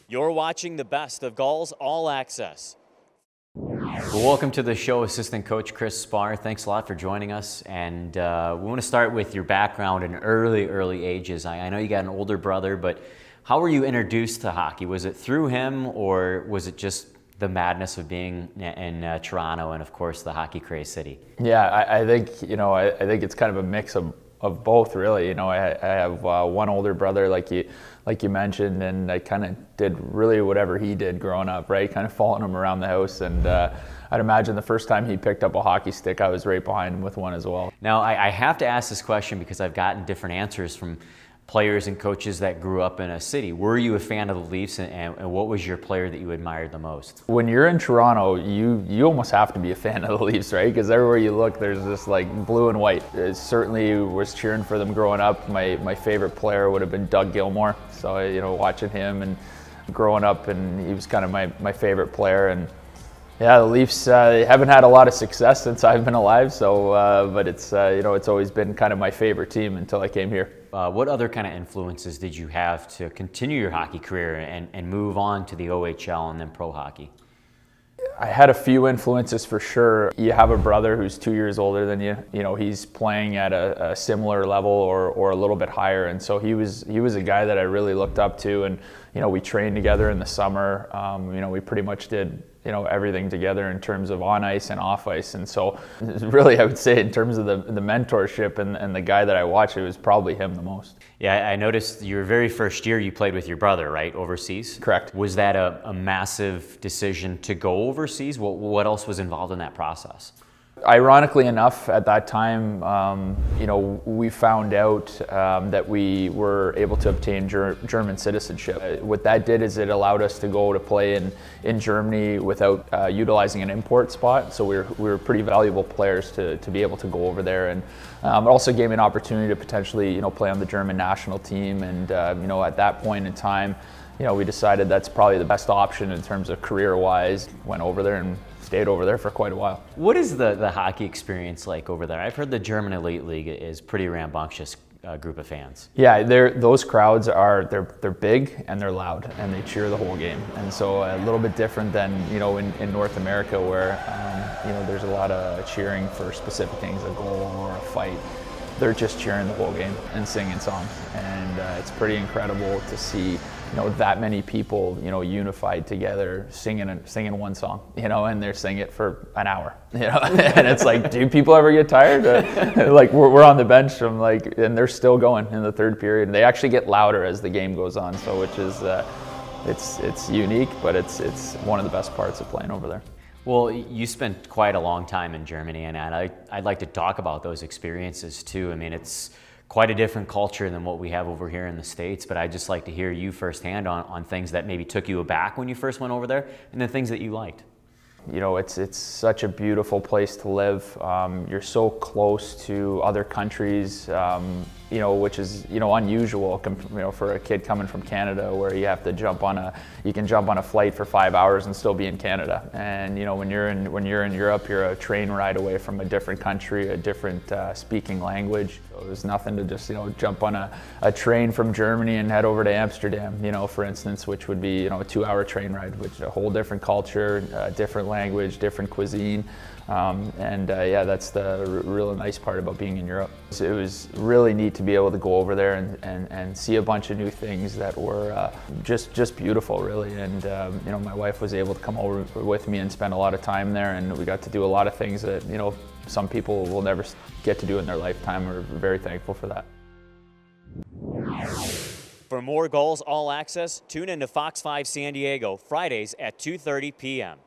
You're watching the best of Gulls All Access. Well, welcome to the show, Assistant Coach Chris Sparre. Thanks a lot for joining us. And we want to start with your background in early ages. I know you got an older brother, but how were you introduced to hockey? Was it through him, or was it just the madness of being in Toronto and, of course, the hockey craze city? Yeah, I think, I think it's kind of a mix of both, really. I have one older brother, like you mentioned, and I kind of did really whatever he did growing up, right? Kind of following him around the house. And I'd imagine the first time he picked up a hockey stick, I was right behind him with one as well. Now, I have to ask this question because I've gotten different answers from players and coaches that grew up in a city. Were you a fan of the Leafs, and what was your player that you admired the most? When you're in Toronto, you almost have to be a fan of the Leafs, right? Because everywhere you look, there's this like blue and white. I certainly was cheering for them growing up. My favorite player would have been Doug Gilmour. So watching him and growing up, and he was kind of my favorite player. And yeah, the Leafs haven't had a lot of success since I've been alive. So, but it's it's always been kind of my favorite team until I came here. What other kind of influences did you have to continue your hockey career and move on to the OHL and then pro hockey? I had a few influences for sure. You have a brother who's 2 years older than you. He's playing at a similar level or a little bit higher, and so he was a guy that I really looked up to. And we trained together in the summer. We pretty much did everything together in terms of on ice and off ice. And so really, I would say in terms of the mentorship and the guy that I watched, it was probably him the most. Yeah, I noticed your very first year you played with your brother, right, overseas? Correct. Was that a massive decision to go overseas? What else was involved in that process? Ironically enough, at that time, we found out that we were able to obtain German citizenship. What that did is it allowed us to go to play in Germany without utilizing an import spot. So we were pretty valuable players to be able to go over there, and it also gave me an opportunity to potentially play on the German national team. And at that point in time, we decided that's probably the best option in terms of career-wise. Went over there and stayed over there for quite a while. What is the hockey experience like over there? I've heard the German Elite League is pretty rambunctious group of fans. Yeah, those crowds they're big and they're loud and they cheer the whole game. And so a little bit different than in North America, where there's a lot of cheering for specific things, a goal or a fight. They're just cheering the whole game and singing songs, and it's pretty incredible to see that many people unified together singing one song, and they're singing it for an hour, and it's like, do people ever get tired? Like we're on the bench, and they're still going in the third period. They actually get louder as the game goes on, so which is it's unique, but it's one of the best parts of playing over there. Well, you spent quite a long time in Germany, and I'd like to talk about those experiences too. I mean, it's quite a different culture than what we have over here in the States, but I'd just like to hear you firsthand on things that maybe took you aback when you first went over there, and then things that you liked. It's such a beautiful place to live. You're so close to other countries, which is unusual, for a kid coming from Canada, where you have to you can jump on a flight for 5 hours and still be in Canada. And when you're in Europe, you're a train ride away from a different country, a different speaking language. So there's nothing to just jump on a train from Germany and head over to Amsterdam, for instance, which would be a 2-hour train ride, which is a whole different culture, different language, different cuisine. Yeah, that's the real nice part about being in Europe. It was really neat to be able to go over there and see a bunch of new things that were just beautiful, really. And my wife was able to come over with me and spend a lot of time there, and we got to do a lot of things that some people will never get to do in their lifetime. We're very thankful for that. For more Gulls All Access, tune in to Fox 5 San Diego, Fridays at 2:30 p.m.